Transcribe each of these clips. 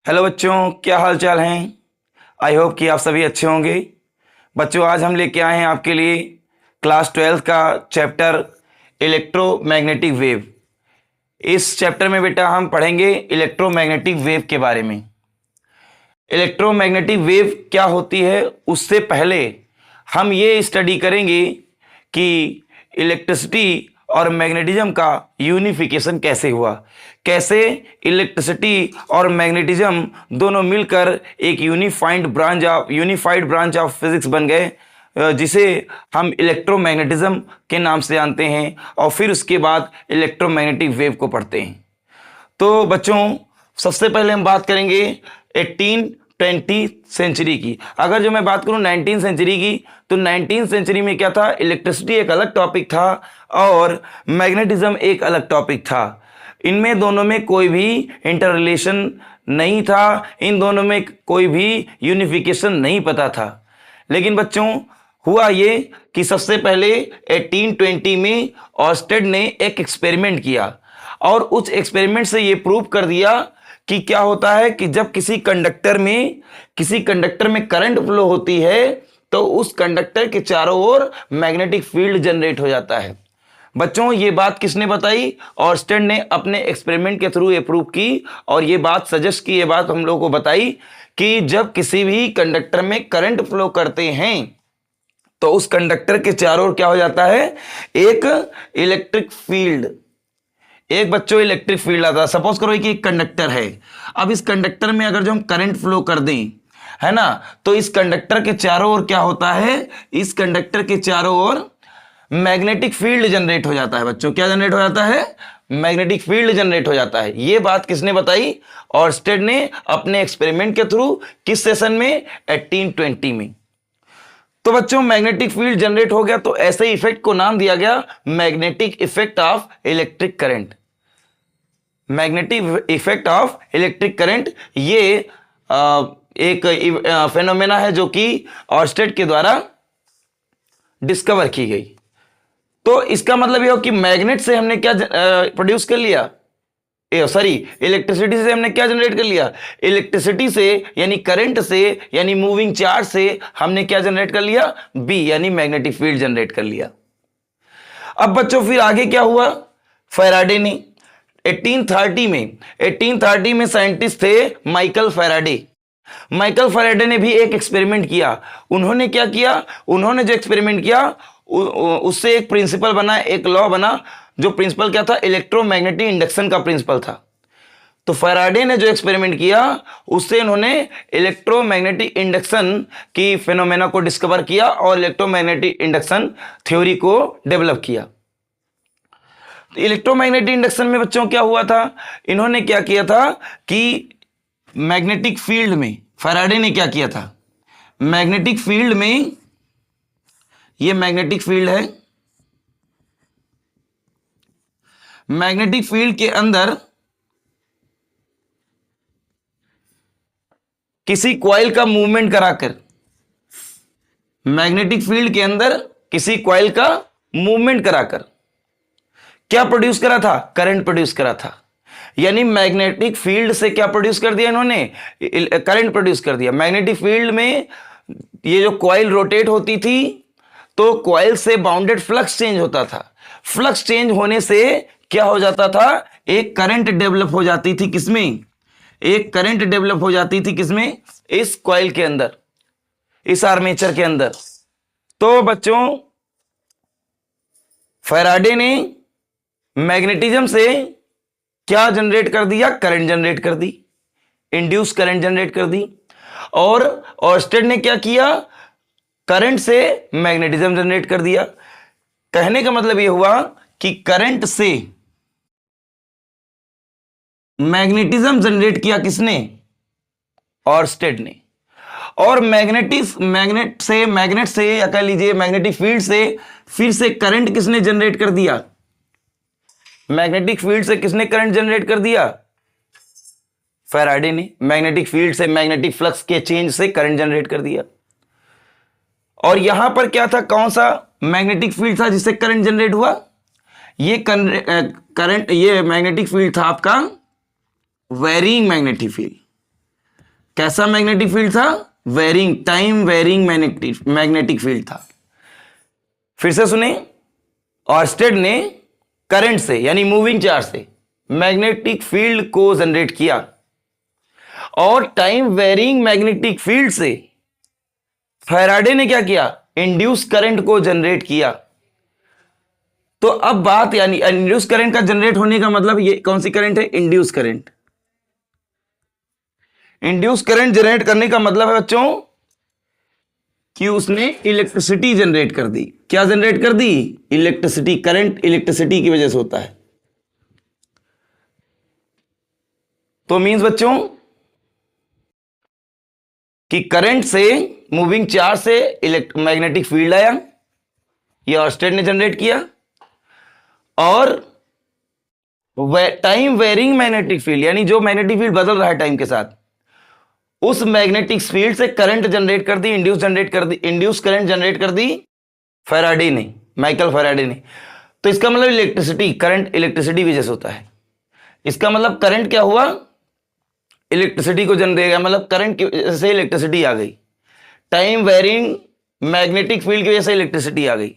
Hello बच्चों, क्या हाल चाल हैं। आई होप कि आप सभी अच्छे होंगे। बच्चों, आज हम लेके आए हैं आपके लिए क्लास 12 का चैप्टर इलेक्ट्रोमैग्नेटिक वेव। इस चैप्टर में बेटा हम पढ़ेंगे इलेक्ट्रोमैग्नेटिक वेव के बारे में। इलेक्ट्रोमैग्नेटिक वेव क्या होती है, उससे पहले हम ये स्टडी करेंगे कि इलेक्ट्रिसिटी और मैग्नेटिज्म का यूनिफिकेशन कैसे हुआ, कैसे इलेक्ट्रिसिटी और मैग्नेटिज्म दोनों मिलकर एक यूनिफाइड ब्रांच ऑफ फिजिक्स बन गए, जिसे हम इलेक्ट्रोमैग्नेटिज्म के नाम से जानते हैं। और फिर उसके बाद इलेक्ट्रोमैग्नेटिक वेव को पढ़ते हैं। तो बच्चों, सबसे पहले हम बात करेंगे 18-20 सेंचुरी की। अगर जो मैं बात करूं 19 सेंचुरी की, तो 19 सेंचुरी में क्या था, इलेक्ट्रिसिटी एक अलग टॉपिक था और मैग्नेटिज्म एक अलग टॉपिक था। इनमें दोनों में कोई भी इंटर रिलेशन नहीं था, इन दोनों में कोई भी यूनिफिकेशन नहीं पता था। लेकिन बच्चों, हुआ ये कि सबसे पहले 1820 में ऑर्स्टेड ने एक एक्सपेरिमेंट किया और उस एक्सपेरिमेंट से ये प्रूव कर दिया कि क्या होता है कि जब किसी कंडक्टर में करंट फ्लो होती है तो उस कंडक्टर के चारों ओर मैग्नेटिक फील्ड जनरेट हो जाता है। बच्चों, ये बात किसने बताई? ऑर्स्टेड ने अपने एक्सपेरिमेंट के थ्रू ये प्रूव की और ये बात सजेस्ट की, ये बात हम लोगों को बताई कि जब किसी भी कंडक्टर में करंट फ्लो करते हैं तो उस कंडक्टर के चारों ओर क्या हो जाता है, एक इलेक्ट्रिक फील्ड, एक बच्चों इलेक्ट्रिक फील्ड आता है। सपोज करो कि एक कंडक्टर है। अब इस कंडक्टर में अगर जो हम करंट फ्लो कर दें, है ना, तो इस कंडक्टर के चारों ओर क्या होता है, इस कंडक्टर के चारों ओर मैग्नेटिक फील्ड जनरेट हो जाता है। बच्चों, क्या जनरेट हो जाता है? मैग्नेटिक फील्ड जनरेट हो जाता है। ये बात किसने बताई? ऑर्स्टेड ने अपने एक्सपेरिमेंट के थ्रू। किस सेशन में? 1820 में। तो बच्चों, मैग्नेटिक फील्ड जनरेट हो गया तो ऐसे इफेक्ट को नाम दिया गया magnetic effect of electric current. Magnetic effect of electric current ये एक फेनोमेना है जो कि ऑर्स्टेड के द्वारा डिस्कवर की गई। तो इसका मतलब यह हो कि मैग्नेट से हमने क्या प्रोड्यूस कर लिया, इलेक्ट्रिसिटी से हमने क्या जनरेट कर लिया, इलेक्ट्रिसिटी से यानी करंट से यानी मूविंग चार्ज से हमने क्या जनरेट कर लिया, बी यानी मैग्नेटिक फील्ड जनरेट कर लिया। अब बच्चों, फिर आगे क्या हुआ? फैराडे ने 1830 में साइंटिस्ट थे माइकल फैराडे ने भी एक एक्सपेरिमेंट किया। उन्होंने क्या किया? उन्होंने जो एक्सपेरिमेंट किया उससे एक प्रिंसिपल बना, एक लॉ बना। जो प्रिंसिपल क्या था? इलेक्ट्रोमैग्नेटिक इंडक्शन का प्रिंसिपल था। तो फैराडे ने जो एक्सपेरिमेंट किया उससे इन्होंने इलेक्ट्रोमैग्नेटिक इंडक्शन की फिनोमेना को डिस्कवर किया और इलेक्ट्रोमैग्नेटिक इंडक्शन थ्योरी को डेवलप किया। तो इलेक्ट्रोमैग्नेटिक इंडक्शन में बच्चों क्या हुआ था? इन्होंने क्या किया था कि मैग्नेटिक फील्ड में, फैराडे ने क्या किया था, मैग्नेटिक फील्ड में, ये मैग्नेटिक फील्ड है, मैग्नेटिक फील्ड के अंदर किसी कॉइल का मूवमेंट कराकर, मैग्नेटिक फील्ड के अंदर किसी कॉइल का मूवमेंट कराकर क्या प्रोड्यूस करा था? करंट प्रोड्यूस करा था। यानी मैग्नेटिक फील्ड से क्या प्रोड्यूस कर दिया इन्होंने? करंट प्रोड्यूस कर दिया। मैग्नेटिक फील्ड में ये जो कॉइल रोटेट होती थी तो कॉइल से बाउंडेड फ्लक्स चेंज होता था। फ्लक्स चेंज होने से क्या हो जाता था? एक करंट डेवलप हो जाती थी। किसमें? एक करंट डेवलप हो जाती थी। किसमें? इस कॉइल के अंदर, इस आर्मेचर के अंदर। तो बच्चों, फैराडे ने मैग्नेटिज्म से क्या जनरेट कर दिया? करंट जनरेट कर दी, इंड्यूस करंट जनरेट कर दी। और ऑर्स्टेड ने क्या किया? करंट से मैग्नेटिज्म जनरेट कर दिया। कहने का मतलब यह हुआ कि करंट से मैग्नेटिज्म जनरेट किया किसने? ऑर्स्टेड ने। और मैग्नेट से या कह लीजिए मैग्नेटिक फील्ड से फिर से करंट किसने जनरेट कर दिया? मैग्नेटिक फील्ड से किसने करंट जनरेट कर दिया? फैराडे ने। मैग्नेटिक फील्ड से, मैग्नेटिक फ्लक्स के चेंज से करंट जनरेट कर दिया। और यहां पर क्या था? कौन सा मैग्नेटिक फील्ड था जिससे करंट जनरेट हुआ? ये करंट, ये मैग्नेटिक फील्ड था आपका वेरिंग मैग्नेटिक फील्ड। कैसा मैग्नेटिक फील्ड था? Varying, time varying magnetic field था। फिर से सुने, ऑर्स्टेड ने करंट से यानी मूविंग चार्ज से मैग्नेटिक फील्ड को जनरेट किया और टाइम वेरिंग मैग्नेटिक फील्ड से फैराडे ने क्या किया? इंड्यूस करंट को जनरेट किया। तो अब बात, यानी इंड्यूस करंट का जनरेट होने का मतलब ये कौन सी करंट है? Induce current. Induce current generate करने का मतलब है बच्चों कि उसने इलेक्ट्रिसिटी जनरेट कर दी। क्या जनरेट कर दी? इलेक्ट्रिसिटी। करंट इलेक्ट्रिसिटी की वजह से होता है। तो मींस बच्चों कि करंट से, मूविंग चार्ज से मैग्नेटिक फील्ड आया, ये ऑर्स्टेड ने जनरेट किया, और टाइम वेरिंग मैग्नेटिक फील्ड यानी जो मैग्नेटिक फील्ड बदल रहा है टाइम के साथ, उस मैग्नेटिक फील्ड से करंट जनरेट कर दी, इंड्यूस करंट जनरेट कर दी फैराडे ने, माइकल फैराडे ने। तो इसका मतलब इलेक्ट्रिसिटी, करंट इलेक्ट्रिसिटी वजह से होता है। इसका मतलब करंट क्या हुआ? इलेक्ट्रिसिटी को जनरेट किया, मतलब करंट की वजह से इलेक्ट्रिसिटी आ गई, टाइम वेरिंग मैग्नेटिक फील्ड की वजह से इलेक्ट्रिसिटी आ गई।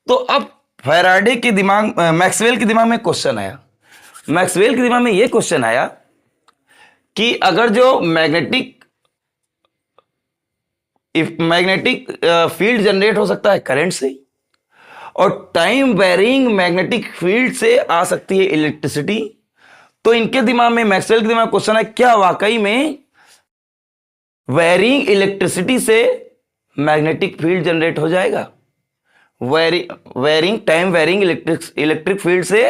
तो अब फैराडे के दिमाग, मैक्सवेल के दिमाग में क्वेश्चन आया। मैक्सवेल के दिमाग में यह क्वेश्चन आया कि अगर जो मैग्नेटिक फील्ड जनरेट हो सकता है करंट से, और टाइम वेरिंग मैग्नेटिक फील्ड से आ सकती है इलेक्ट्रिसिटी, तो इनके दिमाग में, मैक्सवेल के दिमाग में क्वेश्चन है, क्या वाकई में वेरिंग इलेक्ट्रिसिटी से मैग्नेटिक फील्ड जनरेट हो जाएगा? Varying time varying electric field से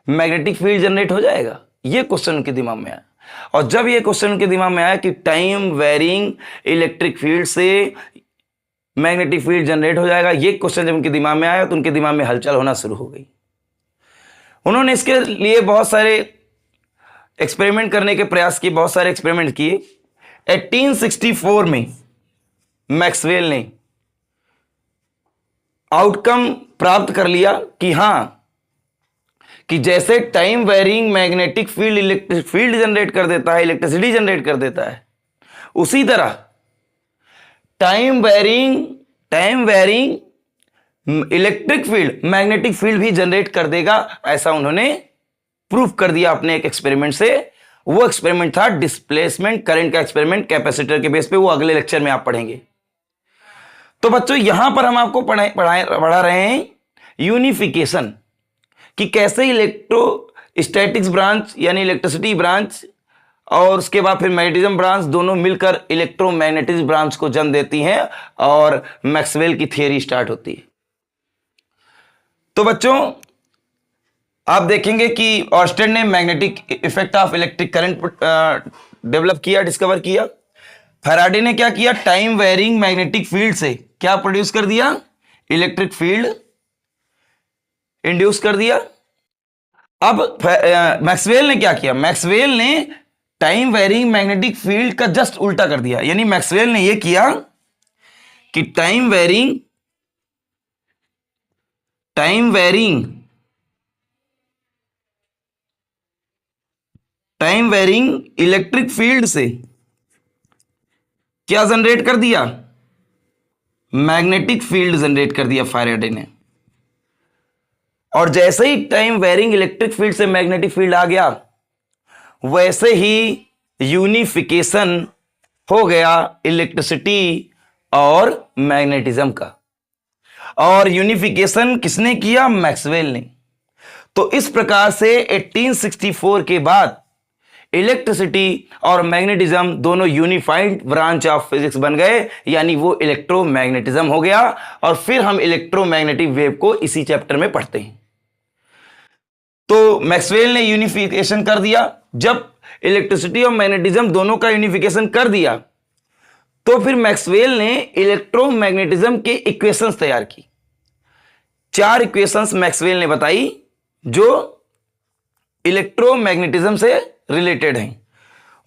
मैग्नेटिक फील्ड जनरेट हो जाएगा? यह क्वेश्चन उनके दिमाग में आया। और जब यह क्वेश्चन उनके दिमाग में आया कि टाइम वेरिंग इलेक्ट्रिक फील्ड से मैग्नेटिक फील्ड जनरेट हो जाएगा, यह क्वेश्चन जब उनके दिमाग में आया तो उनके दिमाग में हलचल होना शुरू हो गई। उन्होंने इसके लिए बहुत सारे एक्सपेरिमेंट करने के प्रयास किए, बहुत सारे एक्सपेरिमेंट किए। 1864 में मैक्सवेल ने आउटकम प्राप्त कर लिया कि हां, कि जैसे time varying magnetic field electric field generate कर देता है, इलेक्ट्रिसिटी जनरेट कर देता है, उसी तरह time varying electric field magnetic field भी जनरेट कर देगा। ऐसा उन्होंने प्रूफ कर दिया अपने एक एक्सपेरिमेंट से। वो एक्सपेरिमेंट था डिस्प्लेसमेंट करंट का एक्सपेरिमेंट, कैपेसिटर के बेस पे। वो अगले लेक्चर में आप पढ़ेंगे। तो बच्चों यहां पर हम आपको पढ़ा रहे हैं यूनिफिकेशन, कि कैसे इलेक्ट्रोस्टैटिक्स ब्रांच यानी इलेक्ट्रिसिटी ब्रांच और उसके बाद फिर मैग्नेटिज्म ब्रांच दोनों मिलकर इलेक्ट्रोमैग्नेटिज्म ब्रांच को जन्म देती हैं और मैक्सवेल की थियरी स्टार्ट होती है। तो बच्चों आप देखेंगे कि ऑर्स्टेड ने magnetic effect of electric current develop किया, डिस्कवर किया। फैराडे ने क्या किया? टाइम वेरिंग मैग्नेटिक फील्ड से क्या प्रोड्यूस कर दिया? इलेक्ट्रिक फील्ड इंड्यूस कर दिया। अब मैक्सवेल ने क्या किया? मैक्सवेल ने टाइम वेरिंग मैग्नेटिक फील्ड का जस्ट उल्टा कर दिया। यानी मैक्सवेल ने यह किया कि टाइम वेरिंग इलेक्ट्रिक फील्ड से क्या जनरेट कर दिया? मैग्नेटिक फील्ड जनरेट कर दिया फैराडे ने। और जैसे ही टाइम वेरिंग इलेक्ट्रिक फील्ड से मैग्नेटिक फील्ड आ गया, वैसे ही यूनिफिकेशन हो गया इलेक्ट्रिसिटी और मैग्नेटिज्म का। और यूनिफिकेशन किसने किया? मैक्सवेल ने। तो इस प्रकार से 1864 के बाद इलेक्ट्रिसिटी और मैग्नेटिज्म दोनों यूनिफाइड ब्रांच ऑफ फिजिक्स बन गए, यानी वो इलेक्ट्रोमैग्नेटिज्म हो गया। और फिर हम इलेक्ट्रोमैग्नेटिक वेव को इसी चैप्टर में पढ़ते हैं। तो मैक्सवेल ने यूनिफिकेशन कर दिया। जब इलेक्ट्रिसिटी और मैग्नेटिज्म दोनों का यूनिफिकेशन कर दिया, तो फिर मैक्सवेल ने इलेक्ट्रोमैग्नेटिज्म के इक्वेशंस तैयार की। 4 इक्वेशंस मैक्सवेल ने बताई जो इलेक्ट्रोमैग्नेटिज्म से रिलेटेड हैं।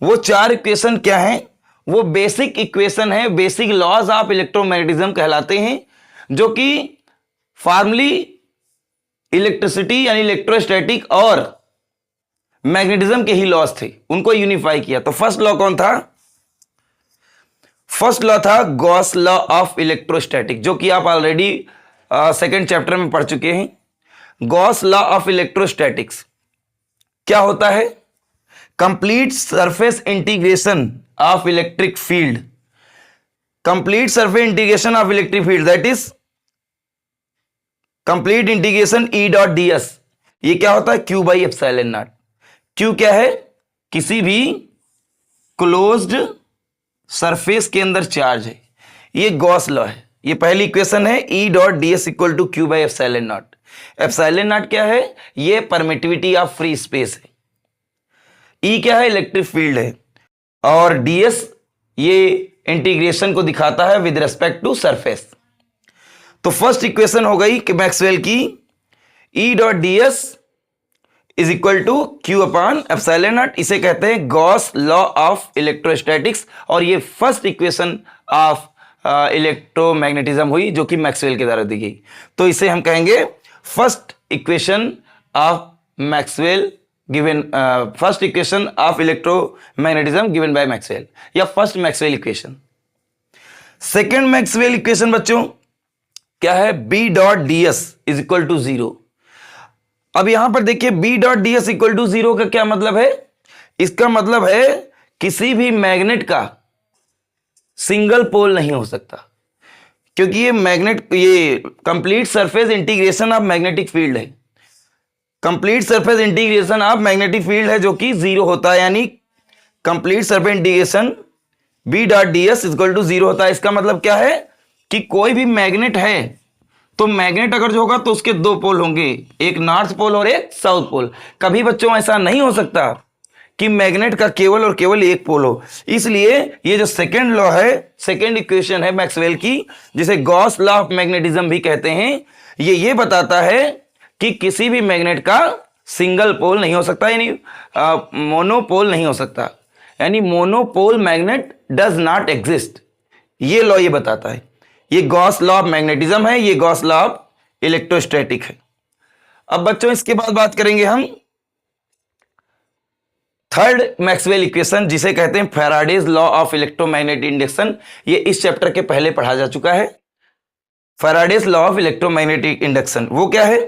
वो 4 इक्वेशन क्या हैं? वो बेसिक इक्वेशन है, बेसिक लॉज ऑफ इलेक्ट्रोमैग्नेटिज्म कहलाते हैं, जो कि फॉर्मली इलेक्ट्रिसिटी यानी इलेक्ट्रोस्टैटिक और मैग्नेटिज्म के ही लॉज थे, उनको यूनिफाई किया। तो फर्स्ट लॉ कौन था? फर्स्ट लॉ था गॉस लॉ ऑफ इलेक्ट्रोस्टैटिक, जो कि आप ऑलरेडी सेकेंड चैप्टर में पढ़ चुके हैं। गॉस लॉ ऑफ इलेक्ट्रोस्टैटिक्स क्या होता है? Complete surface integration of electric field, complete surface integration of electric field, that is complete integration E dot D S. ये क्या होता है? Q by epsilon not. Q क्या है? किसी भी क्लोज्ड सरफेस के अंदर चार्ज है, ये गॉस लॉ है। ये पहली इक्वेशन है, E dot D S equal to Q by epsilon naught. Epsilon naught क्या है? ये परमिटिविटी ऑफ फ्री स्पेस है। ई क्या है? इलेक्ट्रिक फील्ड है। और डी एस ये इंटीग्रेशन को दिखाता है विद रिस्पेक्ट टू सरफेस। तो फर्स्ट इक्वेशन हो गई कि मैक्सवेल की E dot D S is equal to Q upon epsilon naught. इसे कहते हैं गॉस लॉ ऑफ इलेक्ट्रोस्टैटिक्स, और ये फर्स्ट इक्वेशन ऑफ इलेक्ट्रोमैग्नेटिज्म हुई जो कि मैक्सवेल के द्वारा दी गई। तो इसे हम कहेंगे first equation of Maxwell given, first equation of electromagnetism given by Maxwell, या first Maxwell equation. Second Maxwell equation बच्चों क्या है? B dot D S is equal to zero. अब यहां पर देखिए B dot D S equal to zero का क्या मतलब है? इसका मतलब है किसी भी मैग्नेट का सिंगल पोल नहीं हो सकता, क्योंकि ये मैग्नेट, ये complete surface integration of magnetic field है। Complete surface integration of magnetic field है जो कि जीरो होता है, यानी complete surface integration B dot D S equal to zero होता है। इसका मतलब क्या है कि कोई भी मैग्नेट है तो मैग्नेट अगर जो होगा तो उसके दो पोल होंगे, एक नॉर्थ पोल और एक साउथ पोल। कभी बच्चों ऐसा नहीं हो सकता कि मैग्नेट का केवल और केवल एक पोल हो। इसलिए ये जो सेकेंड लॉ है, सेकेंड इक्वेशन है मैक्सवेल की, जिसे गॉस लॉ ऑफ मैग्नेटिज्म भी कहते हैं, ये बताता है कि किसी भी मैग्नेट का सिंगल पोल नहीं हो सकता, यानी मोनोपोल नहीं हो सकता, यानी monopole magnet does not exist. ये लॉ ये बताता है। ये गॉस लॉ ऑफ मैग्नेटिज्म है, ये गॉस लॉ ऑफ इलेक्ट्रोस्टैटिक है। अब बच्चों इसके बाद बात करेंगे हम थर्ड मैक्सवेल इक्वेशन, जिसे कहते हैं Faraday's law of electromagnetic induction. ये इस चैप्टर के पहले पढ़ा जा चुका है। Faraday's law of electromagnetic induction वो क्या है?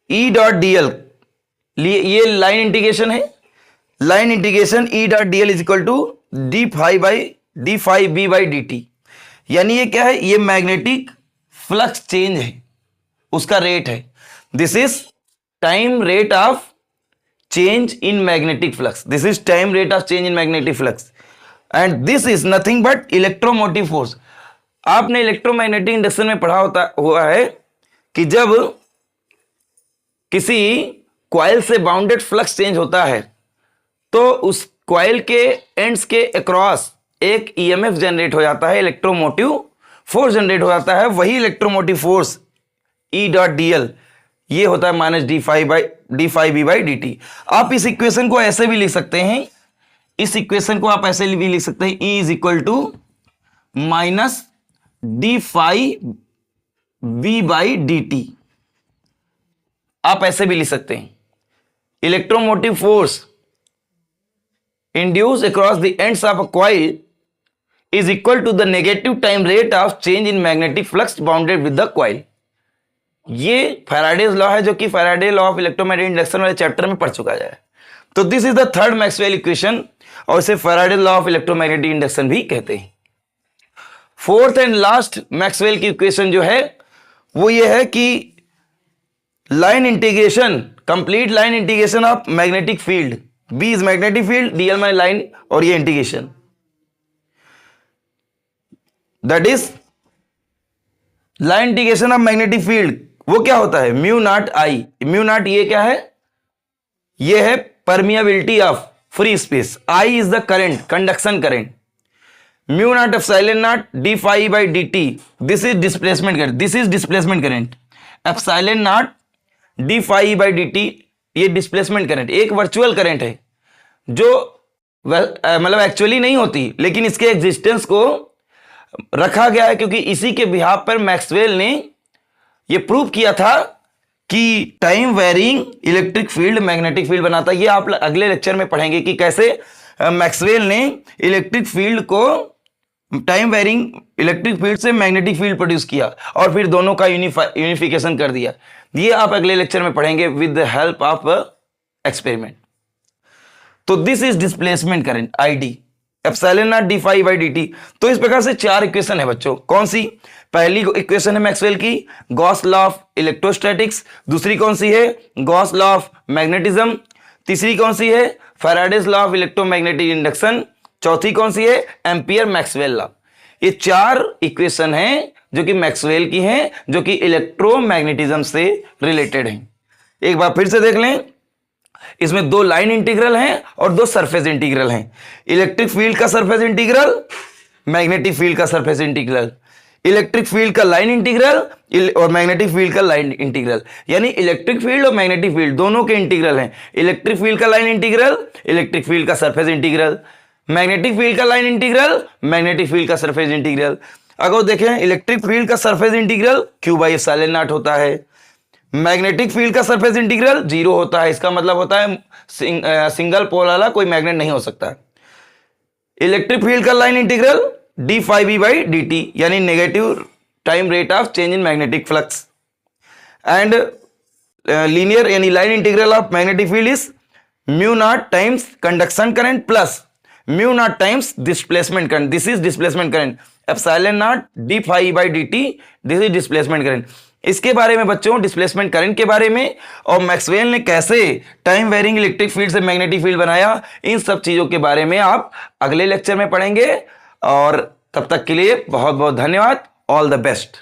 ई डॉट डी एल, ये लाइन इंटीग्रेशन है। Line integration E dot D L is equal to D phi B by D T. यानी ये क्या है? ये मैग्नेटिक फ्लक्स चेंज है, उसका रेट है। This is time rate of change in magnetic flux, this is time rate of change in magnetic flux, and this is nothing but electromotive force. आपने electromagnetic induction में पढ़ा हुआ है कि जब किसी कॉइल से बाउंडेड फ्लक्स चेंज होता है तो उस कॉइल के एंड्स के अक्रॉस एक ईएमएफ जनरेट हो जाता है, इलेक्ट्रोमोटिव फोर्स जनरेट हो जाता है। वही electromotive force E dot D L ये होता है minus D phi B by D T. आप इस इक्वेशन को ऐसे भी लिख सकते हैं, इस इक्वेशन को आप ऐसे भी लिख सकते हैं, E is equal to minus D phi B by D T. आप ऐसे भी लिख सकते हैं, electromotive force induced across the ends of a coil is equal to the negative time rate of change in magnetic flux bounded with the coil। ये Faraday's law है जो कि Faraday law of electromagnetic induction वाले chapter में पढ़ चुका है। तो this is the third Maxwell equation, और इसे Faraday law of electromagnetic induction भी कहते हैं। फोर्थ एंड लास्ट मैक्सवेल की इक्वेशन जो है वो ये है कि line integration, complete line integration of magnetic field, B is magnetic field, DL my line, और ये integration, that is line integration of magnetic field. वो क्या होता है? Mu not I. Mu naught ये क्या है? ये है permeability of free space. I is the current, conduction current. Mu naught epsilon naught D five by D t, this is displacement current, this is displacement current. Epsilon naught D five by D T, ये displacement current, एक virtual current है जो मतलब actually नहीं होती, लेकिन इसके existence को रखा गया है क्योंकि इसी के बिहाफ पर मैक्सवेल ने ये प्रूव किया था कि time varying electric field magnetic field बनाता है। ये आप अगले लेक्चर में पढ़ेंगे कि कैसे मैक्सवेल ने इलेक्ट्रिक फील्ड को टाइम वेरिंग इलेक्ट्रिक फील्ड से मैग्नेटिक फील्ड प्रोड्यूस किया और फिर दोनों का यूनिफिकेशन कर दिया। ये आप अगले लेक्चर में पढ़ेंगे with the help of experiment. तो this is displacement current ID epsilon naught d phi by D t. तो इस प्रकार से 4 इक्वेशन है बच्चों। कौन सी? पहली इक्वेशन है मैक्सवेल की गॉस लॉ ऑफ इलेक्ट्रोस्टैटिक्स, दूसरी कौन सी है गॉस लॉ ऑफ मैग्नेटिज्म, तीसरी कौन सी है Faraday's law of electromagnetic induction, चौथी कौन सी है एम्पियर मैक्सवेल लॉ। ये 4 इक्वेशन हैं जो कि मैक्सवेल की हैं, जो कि इलेक्ट्रोमैग्नेटिज्म से रिलेटेड हैं। एक बार फिर से देख लें, इसमें 2 लाइन इंटीग्रल हैं और 2 सरफेस इंटीग्रल हैं। इलेक्ट्रिक फील्ड का सरफेस इंटीग्रल, मैग्नेटिक फील्ड का सरफेस इंटीग्रल, इलेक्ट्रिक फील्ड का लाइन इंटीग्रल और मैग्नेटिक फील्ड का लाइन इंटीग्रल। यानी इलेक्ट्रिक फील्ड और मैग्नेटिक फील्ड दोनों के इंटीग्रल हैं। इलेक्ट्रिक फील्ड का लाइन इंटीग्रल, इलेक्ट्रिक फील्ड का सरफेस इंटीग्रल, मैग्नेटिक फील्ड का लाइन इंटीग्रल, मैग्नेटिक फील्ड का सरफेस इंटीग्रल। अगर देखें इलेक्ट्रिक फील्ड का surface integral Q by epsilon not होता है, मैग्नेटिक फील्ड का सरफेस इंटीग्रल 0 होता है। इसका मतलब होता है सिंगल पोल वाला कोई मैग्नेट नहीं हो सकता। इलेक्ट्रिक फील्ड का line integral d phi B by D T, यानी negative time rate of change in magnetic flux. And linear यानी line integral of magnetic field is mu naught times conduction current plus mu naught times displacement current. This is displacement current epsilon naught d phi by D t, this is displacement current. इसके बारे में बच्चों, displacement current के बारे में और Maxwell ने कैसे टाइम वेरिंग इलेक्ट्रिक फील्ड से मैग्नेटिक फील्ड बनाया, इन सब चीजों के बारे में आप अगले लेक्चर में पढ़ेंगे। और तब तक के लिए बहुत बहुत धन्यवाद। All the best.